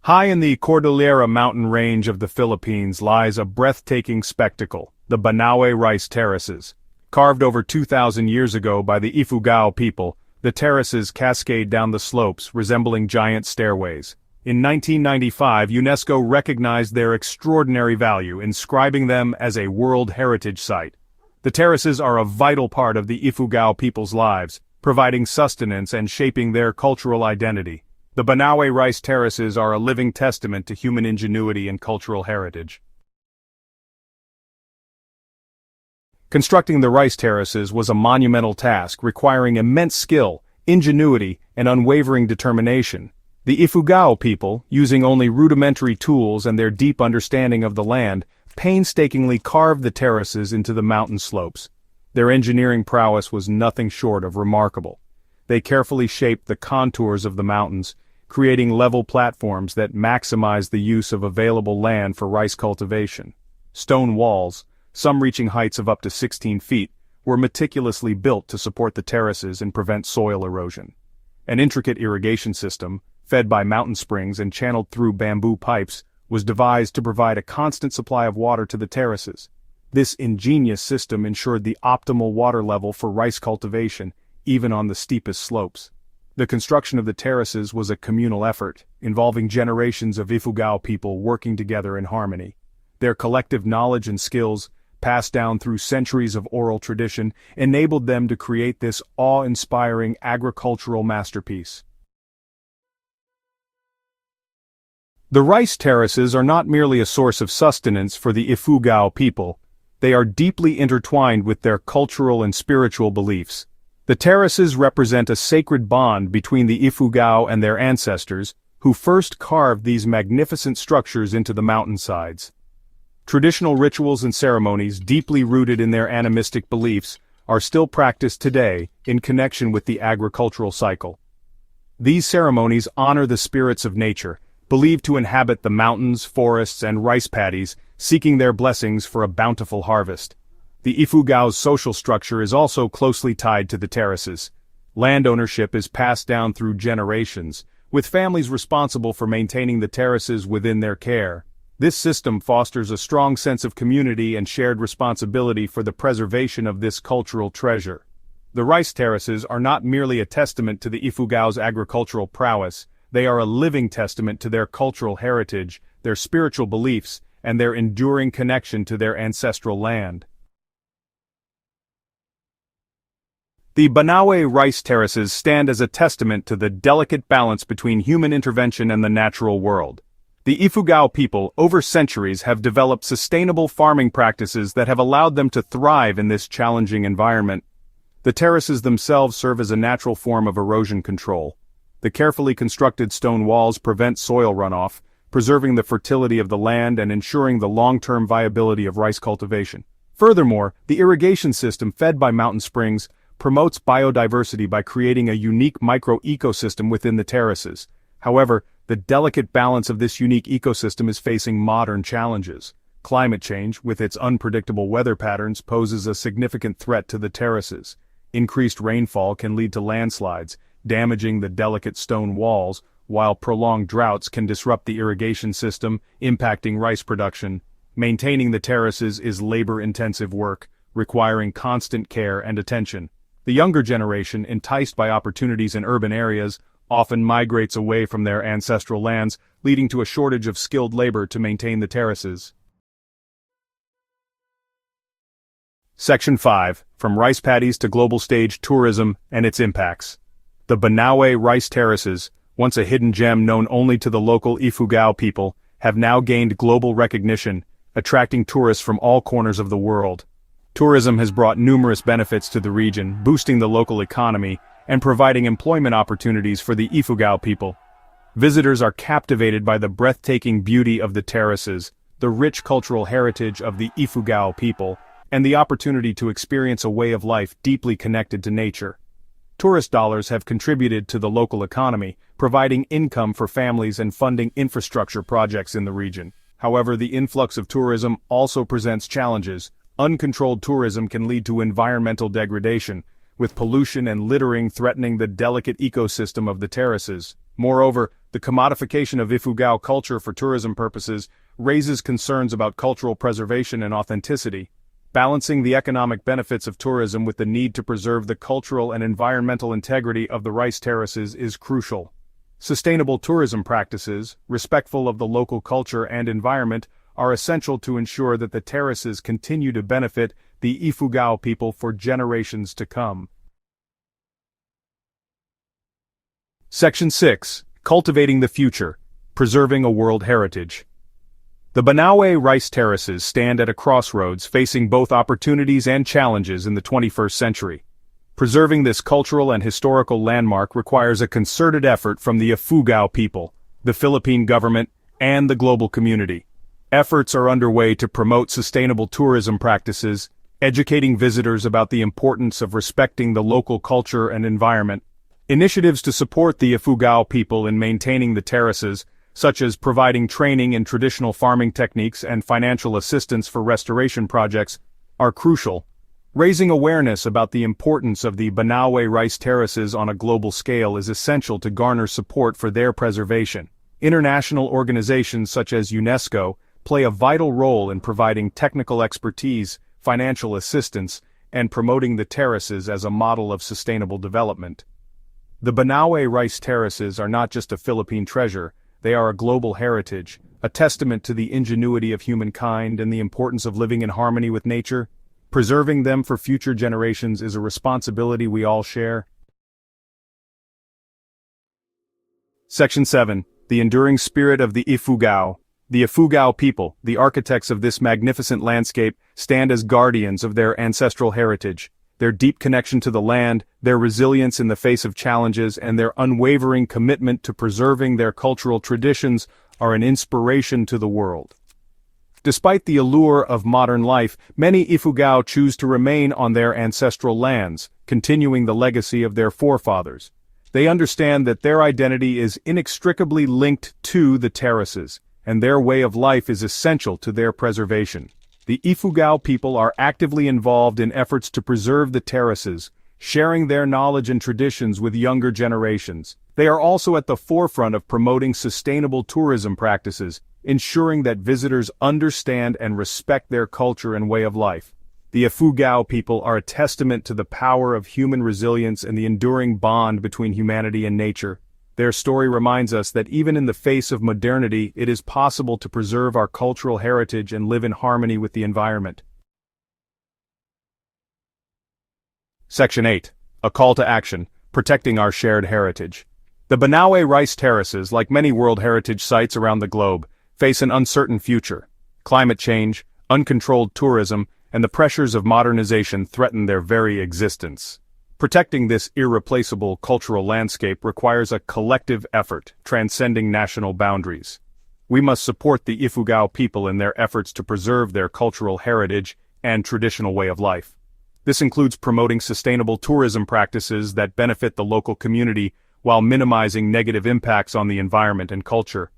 High in the Cordillera mountain range of the Philippines lies a breathtaking spectacle, the Banaue rice terraces. Carved over 2,000 years ago by the Ifugao people, the terraces cascade down the slopes, resembling giant stairways. In 1995, UNESCO recognized their extraordinary value, inscribing them as a World Heritage Site. The terraces are a vital part of the Ifugao people's lives, providing sustenance and shaping their cultural identity. The Banaue rice terraces are a living testament to human ingenuity and cultural heritage. Constructing the rice terraces was a monumental task requiring immense skill, ingenuity, and unwavering determination. The Ifugao people, using only rudimentary tools and their deep understanding of the land, painstakingly carved the terraces into the mountain slopes. Their engineering prowess was nothing short of remarkable. They carefully shaped the contours of the mountains, creating level platforms that maximize the use of available land for rice cultivation. Stone walls, some reaching heights of up to 16 feet, were meticulously built to support the terraces and prevent soil erosion. An intricate irrigation system, fed by mountain springs and channeled through bamboo pipes, was devised to provide a constant supply of water to the terraces. This ingenious system ensured the optimal water level for rice cultivation, even on the steepest slopes. The construction of the terraces was a communal effort, involving generations of Ifugao people working together in harmony. Their collective knowledge and skills, passed down through centuries of oral tradition, enabled them to create this awe-inspiring agricultural masterpiece. The rice terraces are not merely a source of sustenance for the Ifugao people, they are deeply intertwined with their cultural and spiritual beliefs. The terraces represent a sacred bond between the Ifugao and their ancestors, who first carved these magnificent structures into the mountainsides. Traditional rituals and ceremonies, deeply rooted in their animistic beliefs, are still practiced today in connection with the agricultural cycle. These ceremonies honor the spirits of nature, believed to inhabit the mountains, forests, and rice paddies, seeking their blessings for a bountiful harvest. The Ifugao's social structure is also closely tied to the terraces. Land ownership is passed down through generations, with families responsible for maintaining the terraces within their care. This system fosters a strong sense of community and shared responsibility for the preservation of this cultural treasure. The rice terraces are not merely a testament to the Ifugao's agricultural prowess, they are a living testament to their cultural heritage, their spiritual beliefs, and their enduring connection to their ancestral land. The Banaue rice terraces stand as a testament to the delicate balance between human intervention and the natural world. The Ifugao people, over centuries, have developed sustainable farming practices that have allowed them to thrive in this challenging environment. The terraces themselves serve as a natural form of erosion control. The carefully constructed stone walls prevent soil runoff, preserving the fertility of the land and ensuring the long-term viability of rice cultivation. Furthermore, the irrigation system fed by mountain springs promotes biodiversity by creating a unique micro-ecosystem within the terraces. However, the delicate balance of this unique ecosystem is facing modern challenges. Climate change, with its unpredictable weather patterns, poses a significant threat to the terraces. Increased rainfall can lead to landslides, damaging the delicate stone walls, while prolonged droughts can disrupt the irrigation system, impacting rice production. Maintaining the terraces is labor-intensive work, requiring constant care and attention. The younger generation, enticed by opportunities in urban areas, often migrates away from their ancestral lands, leading to a shortage of skilled labor to maintain the terraces. Section 5. From rice paddies to global stage tourism and its impacts. The Banaue rice terraces, once a hidden gem known only to the local Ifugao people, have now gained global recognition, attracting tourists from all corners of the world. Tourism has brought numerous benefits to the region, boosting the local economy and providing employment opportunities for the Ifugao people. Visitors are captivated by the breathtaking beauty of the terraces, the rich cultural heritage of the Ifugao people, and the opportunity to experience a way of life deeply connected to nature. Tourist dollars have contributed to the local economy, providing income for families and funding infrastructure projects in the region. However, the influx of tourism also presents challenges. Uncontrolled tourism can lead to environmental degradation, with pollution and littering threatening the delicate ecosystem of the terraces. Moreover, the commodification of Ifugao culture for tourism purposes raises concerns about cultural preservation and authenticity. Balancing the economic benefits of tourism with the need to preserve the cultural and environmental integrity of the rice terraces is crucial. Sustainable tourism practices, respectful of the local culture and environment, are essential to ensure that the terraces continue to benefit the Ifugao people for generations to come. Section 6. Cultivating the Future, Preserving a World Heritage. The Banawe rice terraces stand at a crossroads facing both opportunities and challenges in the 21st century. Preserving this cultural and historical landmark requires a concerted effort from the Ifugao people, the Philippine government, and the global community. Efforts are underway to promote sustainable tourism practices, educating visitors about the importance of respecting the local culture and environment. Initiatives to support the Ifugao people in maintaining the terraces, such as providing training in traditional farming techniques and financial assistance for restoration projects, are crucial. Raising awareness about the importance of the Banawe rice terraces on a global scale is essential to garner support for their preservation. International organizations such as UNESCO play a vital role in providing technical expertise, financial assistance, and promoting the terraces as a model of sustainable development. The Banawe rice terraces are not just a Philippine treasure, they are a global heritage, a testament to the ingenuity of humankind and the importance of living in harmony with nature. Preserving them for future generations is a responsibility we all share. Section 7. The Enduring Spirit of the Ifugao. The Ifugao people, the architects of this magnificent landscape, stand as guardians of their ancestral heritage. Their deep connection to the land, their resilience in the face of challenges, and their unwavering commitment to preserving their cultural traditions are an inspiration to the world. Despite the allure of modern life, many Ifugao choose to remain on their ancestral lands, continuing the legacy of their forefathers. They understand that their identity is inextricably linked to the terraces, and their way of life is essential to their preservation. The Ifugao people are actively involved in efforts to preserve the terraces, sharing their knowledge and traditions with younger generations. They are also at the forefront of promoting sustainable tourism practices, ensuring that visitors understand and respect their culture and way of life. The Ifugao people are a testament to the power of human resilience and the enduring bond between humanity and nature. Their story reminds us that even in the face of modernity, it is possible to preserve our cultural heritage and live in harmony with the environment. Section 8. A Call to Action, Protecting Our Shared Heritage. The Banawe rice terraces, like many World Heritage sites around the globe, face an uncertain future. Climate change, uncontrolled tourism, and the pressures of modernization threaten their very existence. Protecting this irreplaceable cultural landscape requires a collective effort, transcending national boundaries. We must support the Ifugao people in their efforts to preserve their cultural heritage and traditional way of life. This includes promoting sustainable tourism practices that benefit the local community while minimizing negative impacts on the environment and culture.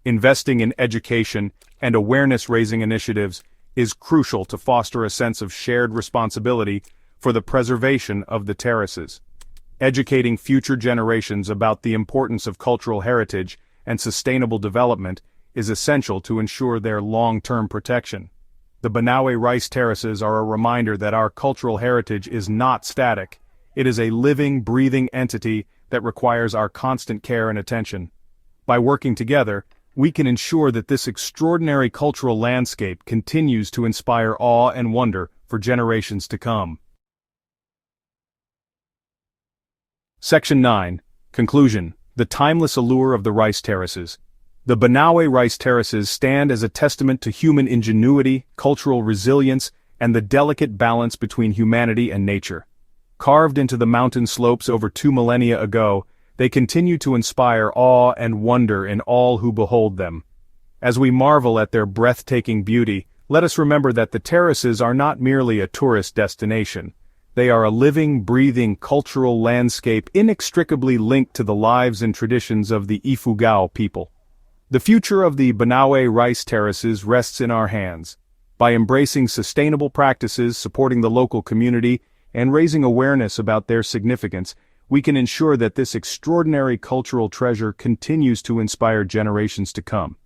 Investing in education and awareness-raising initiatives is crucial to foster a sense of shared responsibility for the preservation of the terraces. Educating future generations about the importance of cultural heritage and sustainable development is essential to ensure their long-term protection. The Banawe rice terraces are a reminder that our cultural heritage is not static. It is a living, breathing entity that requires our constant care and attention. By working together, we can ensure that this extraordinary cultural landscape continues to inspire awe and wonder for generations to come. Section 9. Conclusion. The Timeless Allure of the Rice Terraces. The Banawe rice terraces stand as a testament to human ingenuity, cultural resilience, and the delicate balance between humanity and nature. Carved into the mountain slopes over 2 millennia ago, they continue to inspire awe and wonder in all who behold them. As we marvel at their breathtaking beauty, let us remember that the terraces are not merely a tourist destination. They are a living, breathing cultural landscape inextricably linked to the lives and traditions of the Ifugao people. The future of the Banawe rice terraces rests in our hands. By embracing sustainable practices, supporting the local community, and raising awareness about their significance, we can ensure that this extraordinary cultural treasure continues to inspire generations to come.